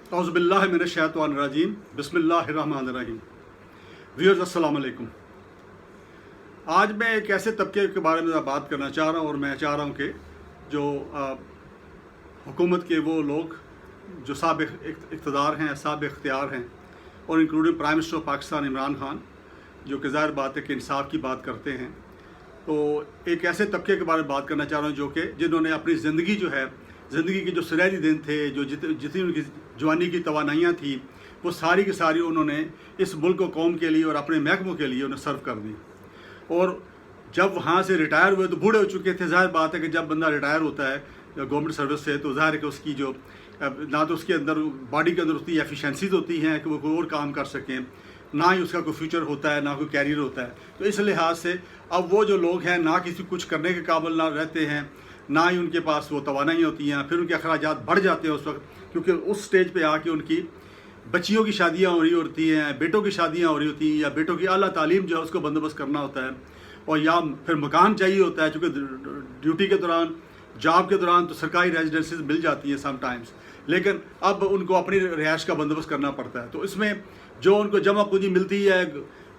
औज़ुबिल्लाहि मिनश्शैतानिर्रजीम बिस्मिल्लाहिर्रहमानिर्रहीम। व्यूअर्स अस्सलाम वालेकुम। आज मैं एक ऐसे तबके के बारे में बात करना चाह रहा हूँ, और मैं चाह रहा हूँ कि जो हुकूमत के वो लोग जो साबिक़ इक़्तिदार हैं, साबिक़ इख्तियार हैं, और including prime minister of Pakistan Imran Khan, जो कि ज़ाहिर बात है कि इंसाफ की बात करते हैं, तो एक ऐसे तबके के बारे में बात करना चाह रहा हूँ जो कि जिन्होंने अपनी ज़िंदगी जो है, ज़िंदगी के जो सुनहरी दिन थे, जो जितनी उनकी जवानी की तवानाइयाँ थी, वो सारी की सारी उन्होंने इस मुल्क व कौम के लिए और अपने महकमों के लिए उन्हें सर्व कर दी। और जब वहाँ से रिटायर हुए तो बूढ़े हो चुके थे। ज़ाहिर बात है कि जब बंदा रिटायर होता है गवर्नमेंट सर्विस से, तो ज़ाहिर है कि उसकी जो ना तो उसके अंदर बॉडी के अंदर उतनी एफिशिएंसीज होती हैं कि वो कोई और काम कर सकें, ना ही उसका कोई फ्यूचर होता है, ना कोई कैरियर होता है। तो इस लिहाज से अब वो जो लोग हैं ना किसी कुछ करने के काबिल ना रहते हैं, ना ही उनके पास वो तवानाई होती हैं, फिर उनके अखराजात बढ़ जाते हैं उस वक्त, क्योंकि उस स्टेज पे आके उनकी बच्चियों की शादियाँ हो रही होती हैं, बेटों की शादियाँ हो रही होती हैं, या बेटों की आला तालीम जो है उसको बंदोबस्त करना होता है, और या फिर मकान चाहिए होता है, चूँकि ड्यूटी के दौरान, जॉब के दौरान तो सरकारी रेजिडेंसीज मिल जाती हैं समटाइम्स, लेकिन अब उनको अपनी रिहाइश का बंदोबस्त करना पड़ता है। तो इसमें जो उनको जमा पूंजी मिलती है,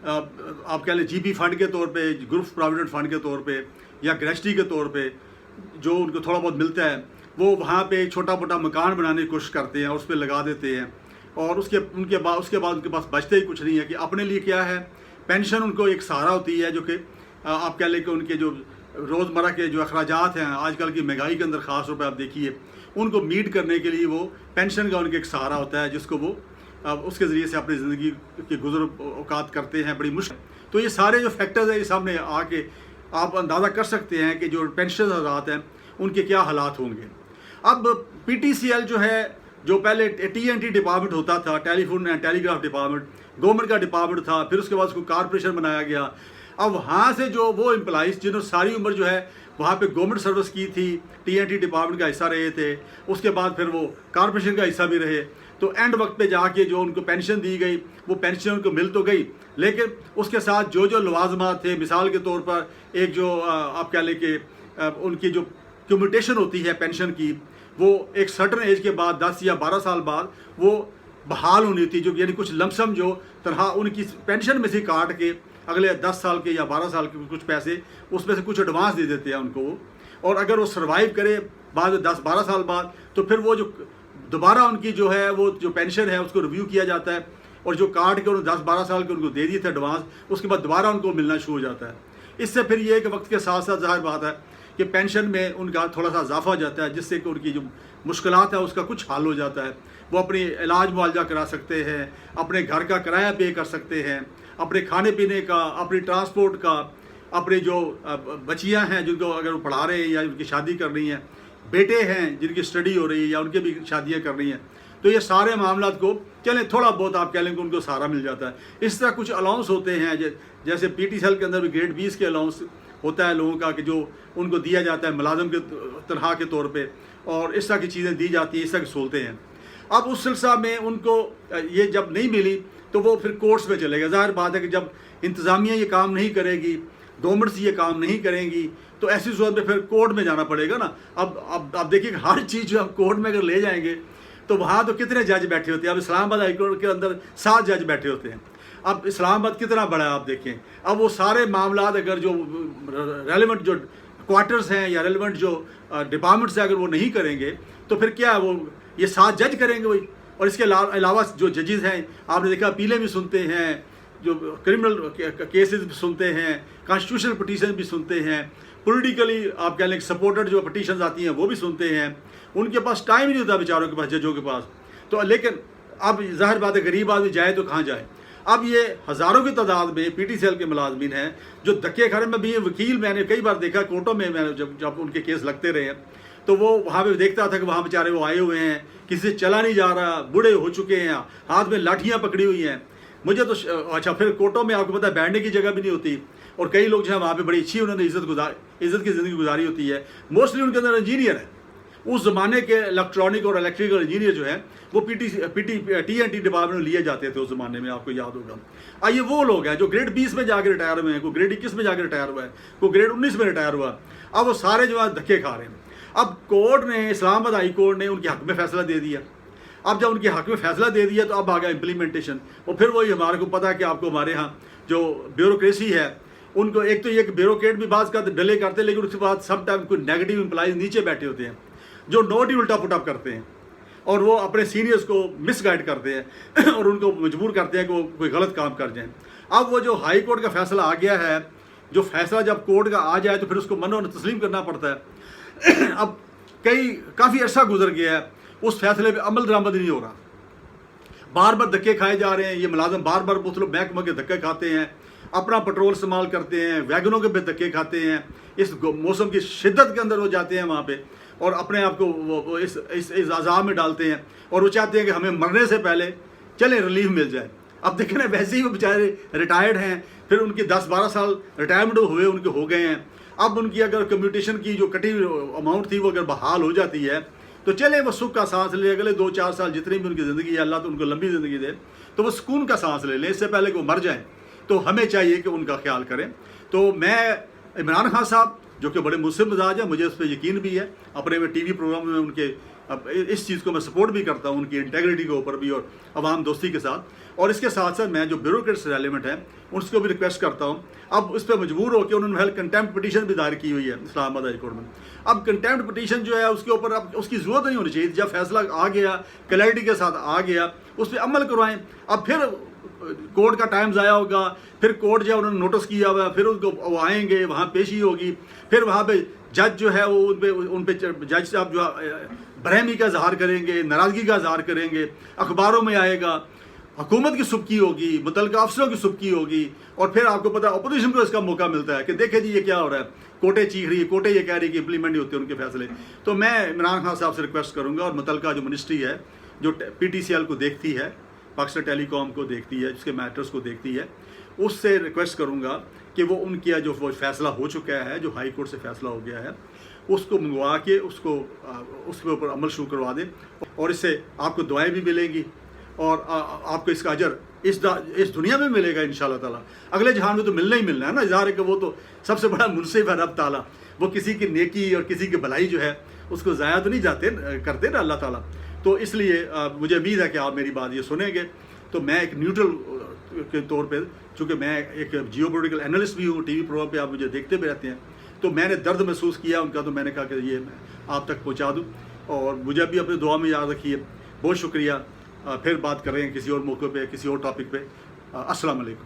आप कह लें जीपी फंड के तौर पे, ग्रुप प्रोविडेंट फंड के तौर पे, या ग्रेचुटी के तौर पे, जो उनको थोड़ा बहुत मिलता है, वो वहाँ पे छोटा मोटा मकान बनाने की कोशिश करते हैं और उस पर लगा देते हैं, और उसके बाद उनके पास बचते ही कुछ नहीं है कि अपने लिए क्या है। पेंशन उनको एक सहारा होती है, जो कि आप कह लें कि उनके जो रोज़मर्रा के जो अखराजात हैं, आजकल की महंगाई के अंदर ख़ास तौर पर आप देखिए, उनको मीट करने के लिए वो पेंशन का उनके एक सहारा होता है, जिसको वो उसके ज़रिए से अपनी ज़िंदगी के गुज़र औकात करते हैं बड़ी मुश्किल। तो ये सारे जो फैक्टर्स हैं, ये सामने आके आप अंदाज़ा कर सकते हैं कि जो पेंशन हज़रात हैं उनके क्या हालात होंगे। अब PTCL जो है, जो पहले TNT डिपार्टमेंट होता था, telephone and telegraph department, government का डिपार्टमेंट था, फिर उसके बाद उसको कॉरपोरेशन बनाया गया। अब वहाँ से जो वो एम्प्लॉइज़ जिन्होंने सारी उम्र जो है वहाँ पे गवर्नमेंट सर्विस की थी, TNT डिपार्टमेंट का हिस्सा रहे थे, उसके बाद फिर वो कॉरपोरेशन का हिस्सा भी रहे, तो एंड वक्त पे जाके जो उनको पेंशन दी गई, वो पेंशन उनको मिल तो गई, लेकिन उसके साथ जो जो लवाजमात थे, मिसाल के तौर पर एक जो आप कह लें कि उनकी जो कम्यूटेशन होती है पेंशन की, वो एक सर्टन एज के बाद 10 या 12 साल बाद वो बहाल होनी थी, जो यानी कुछ लमसम जो तरह उनकी पेंशन में से काट के अगले 10 साल के या 12 साल के कुछ पैसे उसमें से कुछ एडवांस दे देते हैं उनको वो, और अगर वो सर्वाइव करे बाद में 10-12 साल बाद, तो फिर वो जो दोबारा उनकी जो है वो जो पेंशन है उसको रिव्यू किया जाता है, और जो काट के उन्होंने 10-12 साल के उनको दे दिए थे एडवांस, उसके बाद दोबारा उनको मिलना शुरू हो जाता है। इससे फिर ये कि वक्त के साथ साथ ज़ाहिर बात है कि पेंशन में उनका थोड़ा सा इजाफा हो जाता है, जिससे कि उनकी जो मुश्किलात है उसका कुछ हल हो जाता है। वो अपनी इलाज मुआवजा करा सकते हैं, अपने घर का किराया पे कर सकते हैं, अपने खाने पीने का, अपनी ट्रांसपोर्ट का, अपने जो बच्चियाँ हैं जिनको अगर वो पढ़ा रहे हैं या उनकी शादी करनी है, बेटे हैं जिनकी स्टडी हो रही है या उनके भी शादियाँ करनी है, तो ये सारे मामला को चलें थोड़ा बहुत आप कह लें कि उनको सहारा मिल जाता है। इस तरह कुछ अलाउंस होते हैं, जैसे PTCL के अंदर भी ग्रेड 20 के अलाउंस होता है लोगों का, कि जो उनको दिया जाता है मुलाजम के तनख्वाह के तौर पे, और इस तरह की चीज़ें दी जाती हैं, इस तरह की सहूलतें हैं। अब उस सिलसिला में उनको ये जब नहीं मिली तो वो फिर कोर्ट्स में चलेगा। ज़ाहिर बात है कि जब इंतज़ामिया ये काम नहीं करेगी, गवर्नमेंट से ये काम नहीं करेंगी, तो ऐसी सूरत में फिर कोर्ट में जाना पड़ेगा ना। अब आप देखिए हर चीज़ जो आप कोर्ट में अगर ले जाएंगे तो वहाँ तो कितने जज बैठे होते हैं। अब इस्लामाबाद हाई कोर्ट के अंदर 7 जज बैठे होते हैं। अब इस्लामाबाद कितना बड़ा है आप देखें। अब वो सारे मामला अगर जो रेलिवेंट जो क्वार्टर्स हैं या रेलिवेंट जो डिपार्टमेंट्स हैं अगर वो नहीं करेंगे, तो फिर क्या है, वो ये 7 जज करेंगे वही। और इसके अलावा जो जजेस हैं आपने देखा अपीलें भी सुनते हैं, जो क्रिमिनल केसेस भी सुनते हैं, कॉन्स्टिट्यूशनल पिटीशन भी सुनते हैं, पॉलिटिकली आप कह लें सपोर्टेड जो पिटीशन आती हैं वो भी सुनते हैं। उनके पास टाइम नहीं होता बेचारों के पास, जजों के पास। तो लेकिन अब ज़ाहिर बात है गरीब आदमी जाए तो कहाँ जाए। अब ये हज़ारों की तादाद में PTCL के मुलाजमीन हैं जो धक्के खाने में भी। वकील मैंने कई बार देखा कोर्टों में, मैंने जब उनके केस लगते रहे हैं तो वो वहाँ पे देखता था कि वहाँ बेचारे वो आए हुए हैं, किसी से चला नहीं जा रहा, बूढ़े हो चुके हैं, हाथ में लाठियाँ पकड़ी हुई हैं। मुझे तो अच्छा, फिर कोर्टों में आपको पता है बैठने की जगह भी नहीं होती, और कई लोग जो है वहाँ पे बड़ी अच्छी उन्होंने इज़्ज़त की ज़िंदगी गुजारी होती है। मोस्टली उनके अंदर इंजीनियर है। उस ज़माने के इलेक्ट्रॉनिक और इलेक्ट्रिकल इंजीनियर जो है वो TNT डिपार्टमेंट में लिए जाते थे उस ज़माने में, आपको याद होगा। ये वो लोग हैं जो ग्रेड 20 में जाकर रिटायर हुए हैं, कोई ग्रेड 21 में जाकर रिटायर हुआ है, कोई ग्रेड 19 में रिटायर हुआ। अब वो सारे जो है धक्के खा रहे हैं। अब कोर्ट ने, इस्लामाबाद हाई कोर्ट ने उनके हक में फैसला दे दिया। اب جب ان کے حق میں فیصلہ دے دیا تو اب آ گیا امپلیمنٹیشن، اور پھر وہی ہمارے کو پتا کہ آپ کو ہمارے ہاں جو بیوروکریسی ہے ان کو ایک تو یہ کہ بیوروکریٹ بھی بعض کا ڈیلے کرتے ہیں، لیکن اس کے بعد سب ٹائم کوئی نیگیٹو امپلائیز نیچے بیٹھے ہوتے ہیں جو نوٹ ہی الٹا پٹ اپ کرتے ہیں، اور وہ اپنے سینئرز کو مس گائڈ کرتے ہیں اور ان کو مجبور کرتے ہیں کہ وہ کوئی غلط کام کر جائیں۔ اب وہ جو ہائی کورٹ کا فیصلہ آ گیا ہے، جو فیصلہ جب کورٹ کا آ جائے تو پھر اس کو منو تسلیم کرنا پڑتا ہے۔ اب کافی عرصہ گزر گیا ہے، اس فیصلے پہ عمل درآمد نہیں ہو رہا، بار بار دھکے کھائے جا رہے ہیں، یہ ملازم بار بار مختلف محکموں کے دھکے کھاتے ہیں، اپنا پٹرول استعمال کرتے ہیں، ویگنوں کے بھی دھکے کھاتے ہیں، اس موسم کی شدت کے اندر وہ جاتے ہیں وہاں پہ اور اپنے آپ کو اس عذاب میں ڈالتے ہیں، اور وہ چاہتے ہیں کہ ہمیں مرنے سے پہلے چلیں ریلیف مل جائے۔ اب دیکھیں نا، ویسے ہی وہ بیچارے ریٹائرڈ ہیں، پھر ان کی 10-12 سال ریٹائرمنٹ ہوئے ان کے ہو گئے ہیں، اب ان کی اگر کمیوٹیشن کی جو کٹی اماؤنٹ تھی وہ اگر بحال ہو جاتی ہے تو چلے وہ سکھ کا سانس لے، اگلے 2-4 سال جتنی بھی ان کی زندگی ہے، اللہ تو ان کو لمبی زندگی دے، تو وہ سکون کا سانس لے لیں اس سے پہلے کہ وہ مر جائیں۔ تو ہمیں چاہیے کہ ان کا خیال کریں۔ تو میں عمران خان صاحب جو کہ بڑے منصف مزاج ہیں، مجھے اس پہ یقین بھی ہے، اپنے ٹی وی پروگرام میں ان کے اس چیز کو میں سپورٹ بھی کرتا ہوں، ان کی انٹیگریٹی کے اوپر بھی اور عوام دوستی کے ساتھ، اور اس کے ساتھ ساتھ میں جو بیوروکریٹس ایلیمنٹ ہیں ان کو بھی ریکویسٹ کرتا ہوں۔ اب اس پہ مجبور ہو کے انہوں نے کنٹیمپٹ پٹیشن بھی دائر کی ہوئی ہے اسلام آباد ہائی کورٹ میں۔ اب کنٹیمپٹ پٹیشن جو ہے اس کے اوپر اب اس کی ضرورت نہیں ہونی چاہیے، جب فیصلہ آ گیا کلیئرٹی کے ساتھ آ گیا اس پہ عمل کروائیں۔ اب پھر کورٹ کا ٹائم ضائع ہوگا، پھر کورٹ جو انہوں نے نوٹس کیا ہوا ہے پھر ان کو وہ آئیں گے، وہاں پیشی ہوگی، پھر وہاں پہ جج جو ہے وہ ان پہ جج صاحب جو برہمی کا اظہار کریں گے، ناراضگی کا اظہار کریں گے، اخباروں میں آئے گا، حکومت کی سبکی ہوگی، متعلقہ افسروں کی سبکی ہوگی، اور پھر آپ کو پتا اپوزیشن کو اس کا موقع ملتا ہے کہ دیکھیں جی یہ کیا ہو رہا ہے، کوٹیں چیخ رہی ہے، کوٹیں یہ کہہ رہی ہے کہ امپلیمنٹ نہیں ہوتے ان کے فیصلے۔ تو میں عمران خان صاحب سے ریکویسٹ کروں گا، اور متعلقہ جو منسٹری ہے جو PTCL کو دیکھتی ہے، پاکستان ٹیلی کام کو دیکھتی ہے، جس کے میٹرز کو دیکھتی ہے، اس سے ریکویسٹ کروں گا کہ وہ ان کی جو وہ فیصلہ ہو چکا ہے، جو ہائی کورٹ سے فیصلہ ہو گیا ہے، اس کو منگوا کے اس کے اوپر عمل شروع کروا دیں، اور اس سے آپ کو دعائیں بھی ملیں گی اور آپ کو اس کا اجر اس دنیا میں ملے گا انشاءاللہ تعالیٰ۔ اگلے جہان میں تو ملنا ہی ملنا ہے نا، ظاہر ہے کہ وہ تو سب سے بڑا منصف ہے رب تعالیٰ، وہ کسی کی نیکی اور کسی کی بھلائی جو ہے اس کو ضائع تو نہیں کرتے نا اللہ تعالیٰ۔ تو اس لیے مجھے امید ہے کہ آپ میری بات یہ سنیں گے۔ تو میں ایک نیوٹرل کے طور پہ، چونکہ میں ایک جیو پولیٹیکل اینالسٹ بھی ہوں، ٹی وی پروگرام پہ آپ مجھے دیکھتے بھی رہتے ہیں، تو میں نے درد محسوس کیا ان کا، تو میں نے کہا کہ یہ میں آپ تک پہنچا دوں، اور مجھے بھی اپنے دعا میں یاد رکھیے۔ بہت شکریہ، پھر بات کر رہے ہیں کسی اور موقع پہ، کسی اور ٹاپک پہ۔ السلام علیکم۔